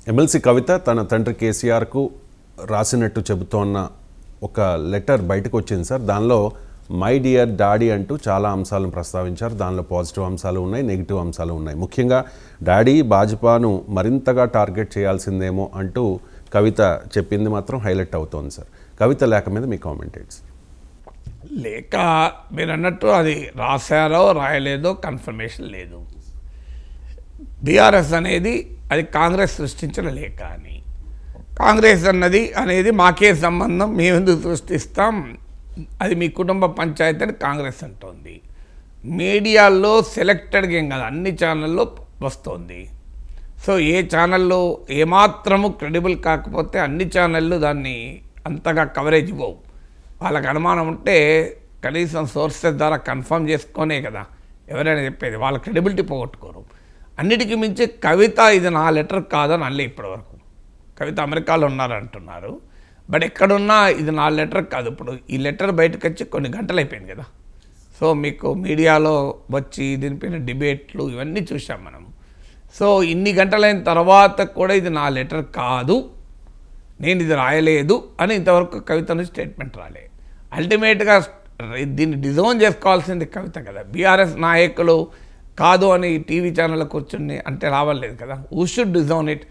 MLC కవిత తన తండ్రి కేసీఆర్కు రాసినట్టు చెబుతోన్న ఒక లెటర్ బయటకు వచ్చింది సార్. దానిలో మై డియర్ డాడీ అంటూ చాలా అంశాలను ప్రస్తావించారు. దానిలో పాజిటివ్ అంశాలు ఉన్నాయి, నెగిటివ్ అంశాలు ఉన్నాయి. ముఖ్యంగా డాడీ భాజపాను మరింతగా టార్గెట్ చేయాల్సిందేమో అంటూ కవిత చెప్పింది మాత్రం హైలైట్ అవుతోంది సార్. కవిత లేఖ మీద మీ కామెంట్ ఏంటి సార్? లేఖ మీరు అన్నట్టు అది రాశారో రాయలేదో కన్ఫర్మేషన్ లేదు. బీఆర్ఎస్ అనేది అది కాంగ్రెస్ సృష్టించిన లేఖ అని, కాంగ్రెస్ అనేది మాకే సంబంధం, మేమెందుకు సృష్టిస్తాం, అది మీ కుటుంబ పంచాయతీ అని కాంగ్రెస్ అంటోంది. మీడియాల్లో సెలెక్టెడ్గా ఏం కాదు, అన్ని ఛానల్లో వస్తుంది. సో ఏ ఛానల్లో ఏమాత్రము క్రెడిబుల్ కాకపోతే అన్ని ఛానళ్ళు దాన్ని అంతగా కవరేజ్ ఇవ్వవు. వాళ్ళకి అనుమానం ఉంటే కనీసం సోర్సెస్ ద్వారా కన్ఫర్మ్ చేసుకొనే కదా ఎవరైనా చెప్పేది, వాళ్ళ క్రెడిబిలిటీ పోగొట్టుకోరు. అన్నిటికీ మించి కవిత ఇది నా లెటర్ కాదని అనలే ఇప్పటివరకు. కవిత అమెరికాలో ఉన్నారంటున్నారు, బట్ ఎక్కడున్నా ఇది నా లెటర్ కాదు. ఇప్పుడు ఈ లెటర్ బయటకు వచ్చి కొన్ని గంటలు అయిపోయింది కదా. సో మీకు మీడియాలో వచ్చి దీనిపైన డిబేట్లు ఇవన్నీ చూసాం మనం. సో ఇన్ని గంటలైన తర్వాత కూడా ఇది నా లెటర్ కాదు, నేను ఇది రాయలేదు అని ఇంతవరకు కవిత నుంచి స్టేట్మెంట్ రాలే. అల్టిమేట్గా దీన్ని డిజోన్ చేసుకోవాల్సింది కవిత కదా. బీఆర్ఎస్ నాయకులు కాదు అని టీవీ ఛానల్లో కూర్చుని అంటే రావలేదు కదా. Who should disown it?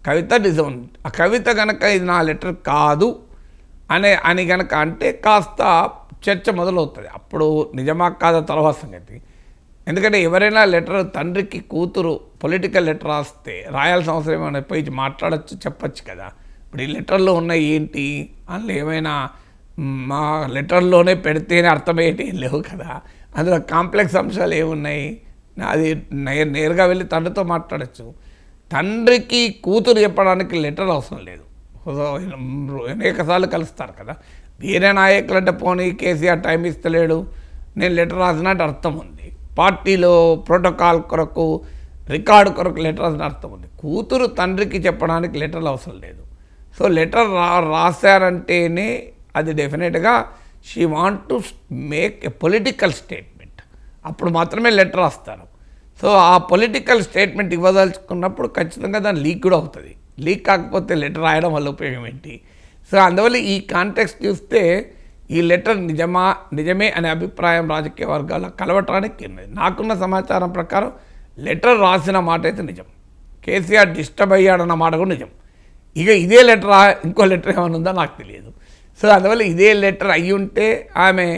Kavitha disown. ఆ కవిత కనుక ఇది నా లెటర్ కాదు అని కనుక అంటే కాస్త చర్చ మొదలవుతుంది. అప్పుడు నిజమా కాదా తర్వాత సంగతి. ఎందుకంటే ఎవరైనా లెటర్ తండ్రికి కూతురు పొలిటికల్ లెటర్ రాస్తే రాయాల్సిన అవసరం ఏమైనా పోయి మాట్లాడచ్చు, చెప్పచ్చు కదా. ఇప్పుడు ఈ లెటర్లో ఉన్నాయి ఏంటి, అందులో ఏమైనా మా లెటర్లోనే పెడితేనే అర్థమయ్యేటి లేవు కదా. అందులో కాంప్లెక్స్ అంశాలు ఏమున్నాయి? అది నేరుగా వెళ్ళి తండ్రితో మాట్లాడచ్చు. తండ్రికి కూతురు చెప్పడానికి లెటర్ అవసరం లేదు. అనేకసార్లు కలుస్తారు కదా. వేరే నాయకులు అంటే పోనీ కేసీఆర్ టైం ఇస్తలేడు, నేను లెటర్ రాసినట్టు అర్థం ఉంది. పార్టీలో ప్రోటోకాల్ కొరకు రికార్డు కొరకు లెటర్ రాసిన అర్థం ఉంది. కూతురు తండ్రికి చెప్పడానికి లెటర్లు అవసరం లేదు. సో లెటర్ రాశారంటేనే అది డెఫినెట్గా she want to make a political statement, అప్పుడు మాత్రమే లెటర్ రాస్తారు. సో ఆ పొలిటికల్ స్టేట్మెంట్ ఇవ్వదలుచుకున్నప్పుడు ఖచ్చితంగా దాని లీక్ కూడా అవుతుంది. లీక్ కాకపోతే లెటర్ రాయడం వల్ల ఉపయోగం ఏంటి? సో అందువల్ల ఈ కాంటెక్స్ట్ చూస్తే ఈ లెటర్ నిజమే అనే అభిప్రాయం రాజకీయ వర్గాల్లో కలవటానికి నాకున్న సమాచారం ప్రకారం లెటర్ రాసిన మాట అయితే నిజం. కేసీఆర్ డిస్టర్బ్ అయ్యాడన్న మాట కూడా నిజం. ఇక ఇదే లెటర్ ఇంకో లెటర్ ఏమైనా ఉందో నాకు తెలియదు. సో అందువల్ల ఇదే లెటర్ అయ్యి ఉంటే ఆమె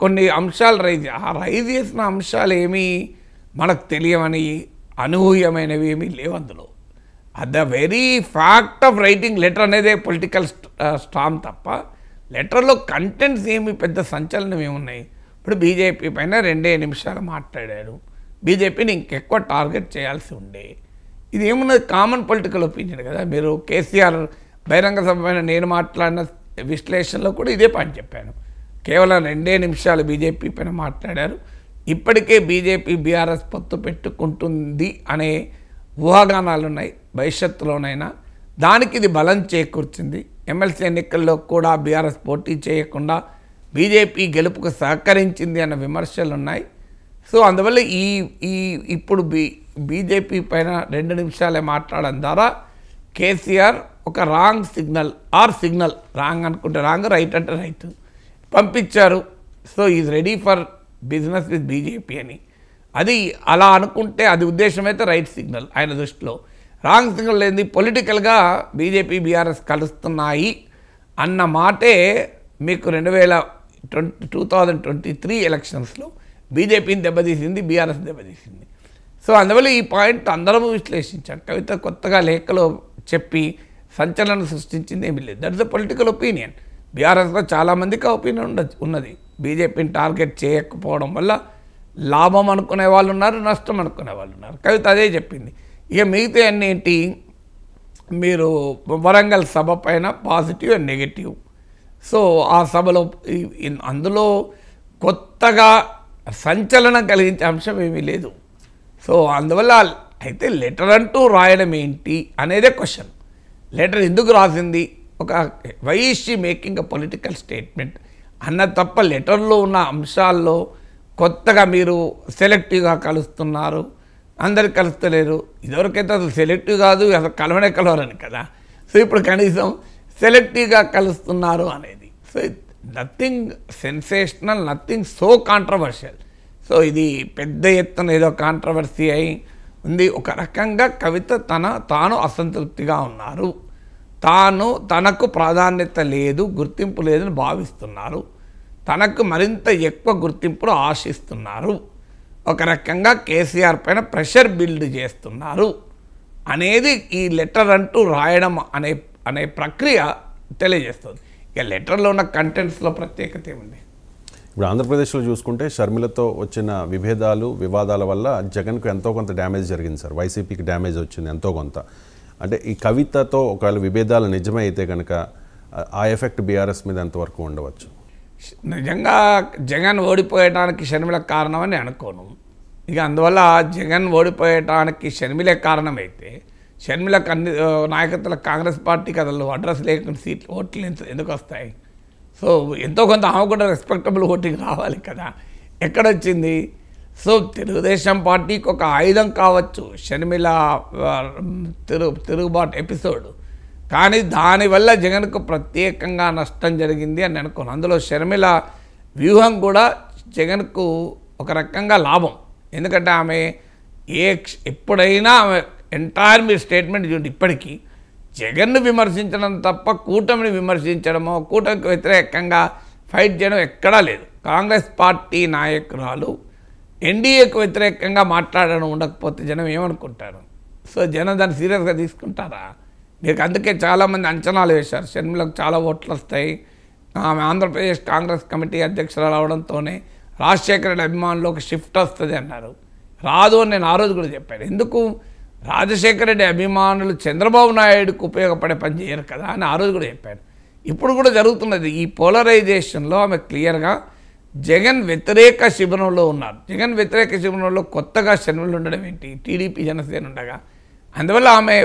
కొన్ని అంశాలు రైజ్ చేసిన అంశాలు ఏమీ మనకు తెలియవని అనూహ్యమైనవి ఏమీ లేవు అందులో. The very fact of writing letter అనేదే పొలిటికల్ స్ట్రాంగ్ తప్ప లెటర్లో కంటెంట్స్ ఏమి పెద్ద సంచలనం ఏమున్నాయి? ఇప్పుడు బీజేపీ పైన 2 నిమిషాలు మాట్లాడాడు. బీజేపీని ఇంకెక్కువ టార్గెట్ చేయాల్సి ఉండే. ఇది ఏమున్నది, కామన్ పొలిటికల్ ఒపీనియన్ కదా. మీరు కేసీఆర్ బహిరంగ సభ పైన నేను మాట్లాడిన విశ్లేషణలో కూడా ఇదే పాయింట్ చెప్పాను. కేవలం 2 నిమిషాలు బీజేపీ పైన మాట్లాడారు. ఇప్పటికే బీజేపీ బీఆర్ఎస్ పొత్తు పెట్టుకుంటుంది అనే ఊహాగానాలు ఉన్నాయి. భవిష్యత్తులోనైనా దానికి ఇది బలం చేకూర్చింది. ఎమ్మెల్సీ ఎన్నికల్లో కూడా బీఆర్ఎస్ పోటీ చేయకుండా బీజేపీ గెలుపుకు సహకరించింది అన్న విమర్శలు ఉన్నాయి. సో అందువల్ల ఇప్పుడు బీజేపీ పైన 2 నిమిషాలే మాట్లాడడం ద్వారా కేసీఆర్ ఒక రాంగ్ సిగ్నల్ రాంగ్ అనుకుంటే రాంగ్, రైట్ అంటే రైట్ పంపించారు. So is ready for business with BJP అని. అది అలా అనుకుంటే అది ఉద్దేశం అయితే రైట్ సిగ్నల్ ఆయన దృష్టిలో. రాంగ్ సిగ్నల్ లేని పొలిటికల్గా బీజేపీ బీఆర్ఎస్ కలుస్తున్నాయి అన్న మాటే మీకు 2023 ఎలక్షన్స్లో బీజేపీని దెబ్బతీసింది, బీఆర్ఎస్ దెబ్బతీసింది. సో అందువల్ల ఈ పాయింట్ అందరము విశ్లేషించారు. కవిత కొత్తగా లేఖలో చెప్పి సంచలనం సృష్టించింది ఏమీ లేదు. That is a political opinion. బీఆర్ఎస్లో చాలామందికి ఆ ఒపీనియన్ ఉన్నది. బీజేపీని టార్గెట్ చేయకపోవడం వల్ల లాభం అనుకునే వాళ్ళు ఉన్నారు, నష్టం అనుకునే వాళ్ళు ఉన్నారు. కవిత అదే చెప్పింది. ఇక మిగతా అన్నీ ఏంటి, మీరు వరంగల్ సభ పైన పాజిటివ్ అండ్ నెగిటివ్. సో ఆ సభలో అందులో కొత్తగా సంచలనం కలిగించే అంశం ఏమీ లేదు. సో అందువల్ల అయితే లెటర్ అంటూ రాయడం ఏంటి అనేదే క్వశ్చన్. లెటర్ ఎందుకు రాసింది, ఒక why is she making a political statement అన్న తప్ప లెటర్లో ఉన్న అంశాల్లో కొత్తగా మీరు సెలెక్టివ్గా కలుస్తున్నారు, అందరికి కలుస్తలేరు. ఇదివరకైతే అసలు సెలెక్టివ్ కాదు, అసలు కలవరని కదా. సో ఇప్పుడు కనీసం సెలెక్టివ్గా కలుస్తున్నారు అనేది. So nothing sensational, nothing so controversial. So ఇది పెద్ద ఎత్తున ఏదో కాంట్రవర్సీ అయి ఉంది. ఒక రకంగా కవిత తాను అసంతృప్తిగా ఉన్నారు, తనకు ప్రాధాన్యత లేదు, గుర్తింపు లేదని భావిస్తున్నారు, తనకు మరింత ఎక్కువ గుర్తింపును ఆశిస్తున్నారు, ఒక రకంగా కేసీఆర్ పైన ప్రెషర్ బిల్డ్ చేస్తున్నారు అనేది ఈ లెటర్ అంటూ రాయడం అనే ప్రక్రియ తెలియజేస్తుంది. ఇక లెటర్లో ఉన్న కంటెంట్స్లో ప్రత్యేకత ఏముంది? ఇప్పుడు ఆంధ్రప్రదేశ్లో చూసుకుంటే షర్మిలతో వచ్చిన వివాదాల వల్ల జగన్కు ఎంతో కొంత డ్యామేజ్ జరిగింది సార్. వైసీపీకి డ్యామేజ్ వచ్చింది ఎంతో కొంత. అంటే ఈ కవితతో ఒకవేళ విభేదాలు నిజమే అయితే కనుక ఆ ఎఫెక్ట్ బీఆర్ఎస్ మీద ఎంతవరకు ఉండవచ్చు? నిజంగా జగన్ ఓడిపోయడానికి షర్మిల కారణమని అనుకోను. ఇక అందువల్ల జగన్ ఓడిపోయటానికి షర్మిలే కారణమైతే షర్మిలకు అన్ని నాయకత్వాల కాంగ్రెస్ పార్టీకి అసలు అడ్రస్ లేకుండా సీట్లు ఓట్లు ఎందుకు వస్తాయి? సో ఎంతో కొంత ఆమె కూడా రెస్పెక్టబుల్ ఓటింగ్ రావాలి కదా. ఎక్కడొచ్చింది? సో తెలుగుదేశం పార్టీకి ఒక ఆయుధం కావచ్చు షర్మిల తిరుగుబాటు ఎపిసోడ్, కానీ దానివల్ల జగన్కు ప్రత్యేకంగా నష్టం జరిగింది అని అనుకోను. అందులో షర్మిల వ్యూహం కూడా జగన్కు ఒక రకంగా లాభం. ఎందుకంటే ఆమె ఎప్పుడైనా ఆమె ఎంటైర్ మీరు స్టేట్మెంట్ చూడండి, ఇప్పటికీ జగన్ను విమర్శించడం తప్ప కూటమిని విమర్శించడమో కూటమికి వ్యతిరేకంగా ఫైట్ చేయడం ఎక్కడా లేదు. కాంగ్రెస్ పార్టీ నాయకురాలు ఎన్డీఏకు వ్యతిరేకంగా మాట్లాడడం ఉండకపోతే జనం ఏమనుకుంటారు? సో జనం దాన్ని సీరియస్గా తీసుకుంటారా? మీకు అందుకే చాలామంది అంచనాలు వేశారు షర్మిలకు చాలా ఓట్లు వస్తాయి, ఆమె ఆంధ్రప్రదేశ్ కాంగ్రెస్ కమిటీ అధ్యక్షురాలు అవడంతోనే రాజశేఖర రెడ్డి అభిమానులు ఒక షిఫ్ట్ వస్తుంది అన్నారు. రాదు అని నేను ఆ రోజు కూడా చెప్పాను. ఎందుకు? రాజశేఖర రెడ్డి అభిమానులు చంద్రబాబు నాయుడుకు ఉపయోగపడే పని చేయరు కదా అని ఆ రోజు కూడా చెప్పాను. ఇప్పుడు కూడా జరుగుతున్నది ఈ పోలరైజేషన్లో. ఆమె క్లియర్గా జగన్ వ్యతిరేక శిబిరంలో ఉన్నారు. జగన్ వ్యతిరేక శిబిరంలో కొత్తగా షర్మిల ఉండడం ఏంటి? టీడీపీ జనసేన ఉండగా. అందువల్ల ఆమె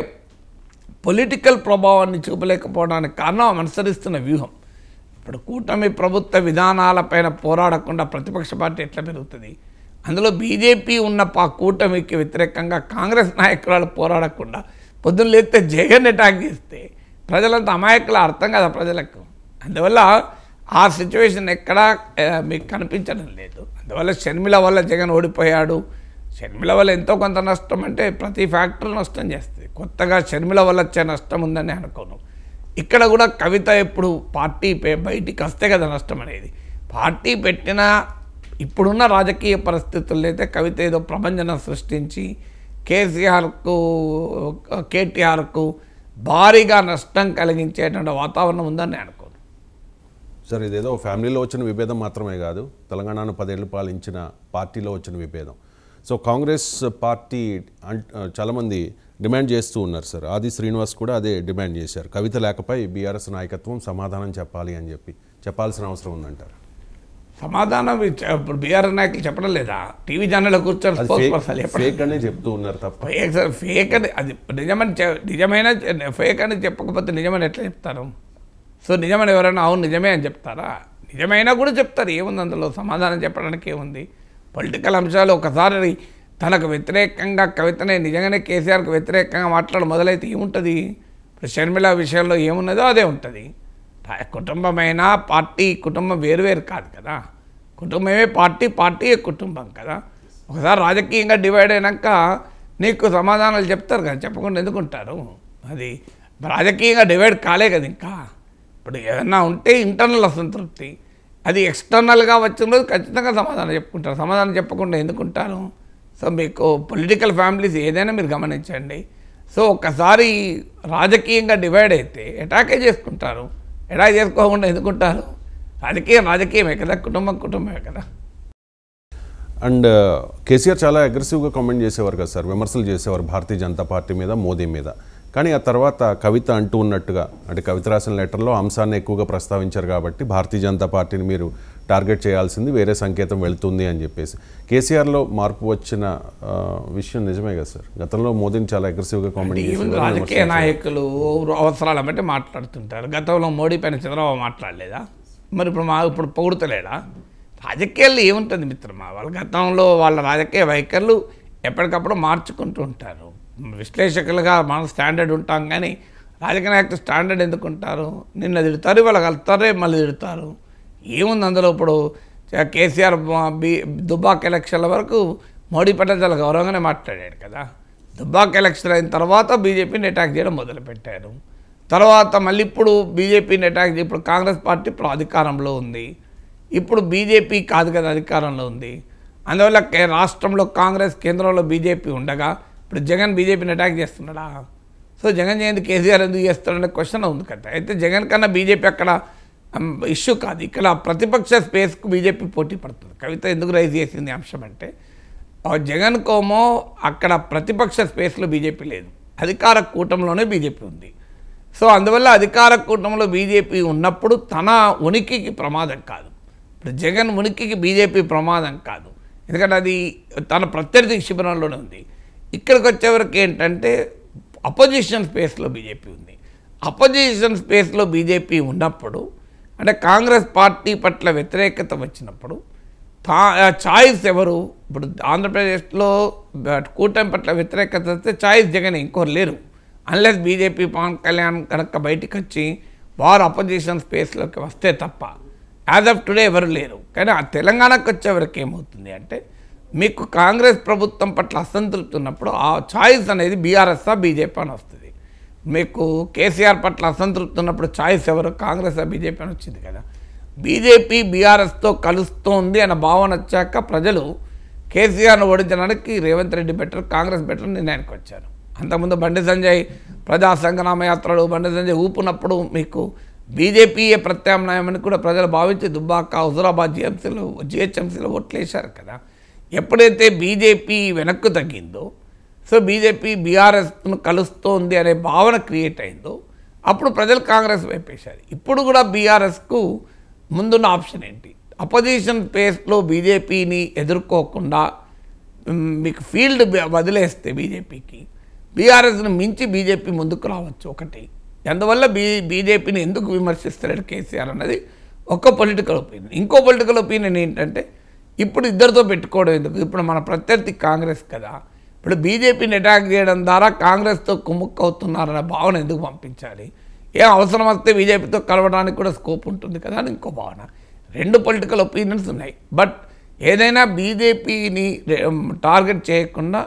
పొలిటికల్ ప్రభావాన్ని చూపలేకపోవడానికి కారణం ఆమె అనుసరిస్తున్న వ్యూహం. ఇప్పుడు కూటమి ప్రభుత్వ విధానాలపైన పోరాడకుండా ప్రతిపక్ష పార్టీ ఎట్లా పెరుగుతుంది? అందులో బీజేపీ ఉన్న కూటమికి వ్యతిరేకంగా కాంగ్రెస్ నాయకురాలు పోరాడకుండా పొద్దున్న లేస్తే జగన్ అటాక్ చేస్తే ప్రజలంతా అమాయకులు, అర్థం కదా ప్రజలకు. అందువల్ల ఆ సిచ్యువేషన్ ఎక్కడా మీకు కనిపించడం లేదు. అందువల్ల షర్మిల వల్ల జగన్ ఓడిపోయాడు. షర్మిల వల్ల ఎంతో కొంత నష్టం అంటే ప్రతి ఫ్యాక్టరీ నష్టం చేస్తుంది. కొత్తగా షర్మిల వల్ల వచ్చే నష్టం ఉందని అనుకోను. ఇక్కడ కూడా కవిత ఎప్పుడు పార్టీ బయటికి వస్తే కదా నష్టం అనేది. పార్టీ పెట్టిన ఇప్పుడున్న రాజకీయ పరిస్థితుల్లో అయితే కవిత ఏదో ప్రభంజనం సృష్టించి కేటీఆర్కు భారీగా నష్టం కలిగించేటువంటి వాతావరణం ఉందని అనుకోను సార్. ఇదేదో ఫ్యామిలీలో వచ్చిన విభేదం మాత్రమే కాదు, తెలంగాణను 10 ఏళ్ళు పాలించిన పార్టీలో వచ్చిన విభేదం. సో కాంగ్రెస్ పార్టీ చాలామంది డిమాండ్ చేస్తూ ఉన్నారు సార్. ఆది శ్రీనివాస్ కూడా అదే డిమాండ్ చేశారు. కవిత లేకపోై బీఆర్ఎస్ నాయకత్వం సమాధానం చెప్పాలి అని చెప్పాల్సిన అవసరం ఉందంటారు. సమాధానం ఇప్పుడు బీఆర్ఎస్ నాయకులు చెప్పడం లేదా? టీవీ ఛానల్లో కూర్చొని ఫేక్ అనే చెప్తూ ఉన్నారు తప్ప. ఫేక్ అని అది నిజమైన ఫేక్ అని చెప్పకపోతే నిజమని ఎట్లా చెప్తారు? సో నిజమని ఎవరైనా అవును నిజమే అని చెప్తారా? నిజమైనా కూడా చెప్తారు. ఏముంది అందులో? సమాధానం చెప్పడానికి ఏముంది? పొలిటికల్ అంశాలు ఒకసారి తనకు వ్యతిరేకంగా కవితనే నిజంగానే కేసీఆర్కు వ్యతిరేకంగా మాట్లాడడం మొదలైతే ఏముంటుంది? ఇప్పుడు షర్మిల విషయంలో ఏమున్నదో అదే ఉంటుంది. కుటుంబమైనా పార్టీ కుటుంబం వేరువేరు కాదు కదా. కుటుంబమే పార్టీ, పార్టీయే కుటుంబం కదా. ఒకసారి రాజకీయంగా డివైడ్ అయినాక నీకు సమాధానాలు చెప్తారు కదా, చెప్పకుండా ఎందుకుంటారు? అది రాజకీయంగా డివైడ్ కాలే కదా ఇంకా. ఇప్పుడు ఏదన్నా ఉంటే ఇంటర్నల్ అసంతృప్తి, అది ఎక్స్టర్నల్గా వచ్చిన రోజు ఖచ్చితంగా సమాధానం చెప్పుకుంటారు. సమాధానం చెప్పకుండా ఎందుకుంటారు? సో మీకు పొలిటికల్ ఫ్యామిలీస్ ఏదైనా మీరు గమనించండి. సో ఒక్కసారి రాజకీయంగా డివైడ్ అయితే అటాకే చేసుకుంటారు. అటాక్ చేసుకోకుండా ఎందుకుంటారు? రాజకీయమే కదా, కుటుంబమే కదా. అండ్ కేసీఆర్ చాలా అగ్రెసివ్గా కామెంట్ చేసేవారు కదా సార్, విమర్శలు చేసేవారు భారతీయ జనతా పార్టీ మీద, మోదీ మీద. కానీ ఆ తర్వాత కవిత అంటూ ఉన్నట్టుగా, అంటే కవిత రాసిన లెటర్లో అంశాన్ని ఎక్కువగా ప్రస్తావించారు కాబట్టి భారతీయ జనతా పార్టీని మీరు టార్గెట్ చేయాల్సింది, వేరే సంకేతం వెళుతుంది అని చెప్పేసి కేసీఆర్లో మార్పు వచ్చిన విషయం నిజమే కదా సార్. గతంలో మోదీని చాలా అగ్రెసివ్గా కామెంట్ చేశారు. రాజకీయ నాయకులు అవసరాలు బట్టి మాట్లాడుతుంటారు. గతంలో మోడీ పైన చంద్రబాబు మాట్లాడలేదా? మరి ఇప్పుడు పొగుడుతలేడా? రాజకీయాల్లో ఏముంటుంది మిత్రమా? వాళ్ళ గతంలో వాళ్ళ రాజకీయ వైఖరులు ఎప్పటికప్పుడు మార్చుకుంటూ ఉంటారు. విశ్లేషకులుగా మనం స్టాండర్డ్ ఉంటాం, కానీ రాజకీయ నాయకులు స్టాండర్డ్ ఎందుకు ఉంటారు? నిన్న తిడతారు, ఇవాళ కలుతారే మళ్ళీ తిడతారు. ఏముంది అందులో? ఇప్పుడు కేసీఆర్ దుబ్బాక ఎలక్షన్ల వరకు మోడీ పట్ల చాలా గౌరవంగానే మాట్లాడాడు కదా. దుబ్బాక ఎలక్షన్ అయిన తర్వాత బీజేపీని అటాక్ చేయడం మొదలుపెట్టారు. తర్వాత మళ్ళీ ఇప్పుడు బీజేపీని అటాక్ చేసి, ఇప్పుడు కాంగ్రెస్ పార్టీ ఇప్పుడు అధికారంలో ఉంది, ఇప్పుడు బీజేపీ కాదు కదా అధికారంలో ఉంది. అందువల్ల రాష్ట్రంలో కాంగ్రెస్, కేంద్రంలో బీజేపీ ఉండగా ఇప్పుడు జగన్ బీజేపీని అటాక్ చేస్తున్నాడా? సో జగన్ చేయండి కేసీఆర్ ఎందుకు చేస్తాడనే క్వశ్చన్ ఉంది కదా. అయితే జగన్ కన్నా బీజేపీ అక్కడ ఇష్యూ కాదు. ఇక్కడ ప్రతిపక్ష స్పేస్కు బీజేపీ పోటీ పడుతుంది. కవిత ఎందుకు రైజ్ చేసింది అంశం అంటే, జగన్ కోమో అక్కడ ప్రతిపక్ష స్పేస్లో బీజేపీ లేదు, అధికార కూటమిలోనే బీజేపీ ఉంది. సో అందువల్ల అధికార కూటమిలో బీజేపీ ఉన్నప్పుడు తన ఉనికికి ప్రమాదం కాదు. ఇప్పుడు జగన్ ఉనికికి బీజేపీ ప్రమాదం కాదు, ఎందుకంటే అది తన ప్రత్యర్థి శిబిరంలోనే ఉంది. ఇక్కడికి వచ్చేవరకు ఏంటంటే అపోజిషన్ స్పేస్లో బీజేపీ ఉంది. అపోజిషన్ స్పేస్లో బీజేపీ ఉన్నప్పుడు, అంటే కాంగ్రెస్ పార్టీ పట్ల వ్యతిరేకత వచ్చినప్పుడు చాయిస్ ఎవరు? ఇప్పుడు ఆంధ్రప్రదేశ్లో కూటమి పట్ల వ్యతిరేకత వస్తే చాయిస్ జగన్, ఇంకోరు లేరు. అన్లెస్ బీజేపీ పవన్ కళ్యాణ్ కనుక బయటికి వచ్చి వారు అపోజిషన్ స్పేస్లోకి వస్తే తప్ప యాజ్ ఆఫ్ టుడే ఎవరు లేరు. కానీ ఆ తెలంగాణకు వచ్చేవరకు ఏమవుతుంది అంటే, మీకు కాంగ్రెస్ ప్రభుత్వం పట్ల అసంతృప్తి ఉన్నప్పుడు ఆ చాయిస్ అనేది బీఆర్ఎస్ఆ బీజేపీ అని వస్తుంది. మీకు కేసీఆర్ పట్ల అసంతృప్తి ఉన్నప్పుడు చాయిస్ ఎవరు? కాంగ్రెస్ బీజేపీ అని వచ్చింది కదా. బీజేపీ బీఆర్ఎస్తో కలుస్తోంది అన్న భావన వచ్చాక ప్రజలు కేసీఆర్ను ఓడించడానికి రేవంత్ రెడ్డి బెటర్, కాంగ్రెస్ బెటర్ నిర్ణయానికి వచ్చారు. అంతకుముందు బండి సంజయ్ ప్రజా సంగ్రామ యాత్రలు, బండి సంజయ్ ఊపునప్పుడు మీకు బీజేపీయే ప్రత్యామ్నాయం అని కూడా ప్రజలు భావించి దుబ్బాక, హుజురాబాద్ జిహెచ్ఎంసీలో ఓట్లు వేశారు కదా. ఎప్పుడైతే బీజేపీ వెనక్కు తగ్గిందో, సో బీజేపీ బీఆర్ఎస్ను కలుస్తోంది అనే భావన క్రియేట్ అయిందో, అప్పుడు ప్రజలు కాంగ్రెస్ వైపు వేశారు. ఇప్పుడు కూడా బీఆర్ఎస్కు ముందున్న ఆప్షన్ ఏంటి? అపోజిషన్ స్పేస్లో బీజేపీని ఎదుర్కోకుండా మీకు ఫీల్డ్ వదిలేస్తే బీజేపీకి, బీఆర్ఎస్ను మించి బీజేపీ ముందుకు రావచ్చు ఒకటి. అందువల్ల బీజేపీని ఎందుకు విమర్శిస్తాడు కేసీఆర్ అన్నది ఒక పొలిటికల్ ఒపీనియన్. ఇంకో పొలిటికల్ ఒపీనియన్ ఏంటంటే, ఇప్పుడు ఇద్దరితో పెట్టుకోవడం ఎందుకు? ఇప్పుడు మన ప్రత్యర్థి కాంగ్రెస్ కదా, ఇప్పుడు బీజేపీని అటాక్ చేయడం ద్వారా కాంగ్రెస్తో కుమ్ముక్కవుతున్నారన్న భావన ఎందుకు పంపించాలి? ఏం అవసరం వస్తే బీజేపీతో కలవడానికి కూడా స్కోప్ ఉంటుంది కదా అని ఇంకో భావన. రెండు పొలిటికల్ ఒపీనియన్స్ ఉన్నాయి. బట్ ఏదైనా బీజేపీని టార్గెట్ చేయకుండా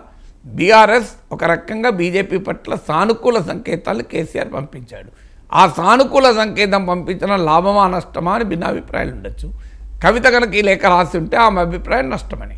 బీఆర్ఎస్ ఒక రకంగా బీజేపీ పట్ల సానుకూల సంకేతాలు కేసీఆర్ పంపించాడు. ఆ సానుకూల సంకేతం పంపించడం లాభమా నష్టమా అని భిన్నాభిప్రాయాలు ఉండొచ్చు. కవిత కనుక ఈ లేఖ రాసి ఉంటే ఆమె అభిప్రాయం నష్టమని.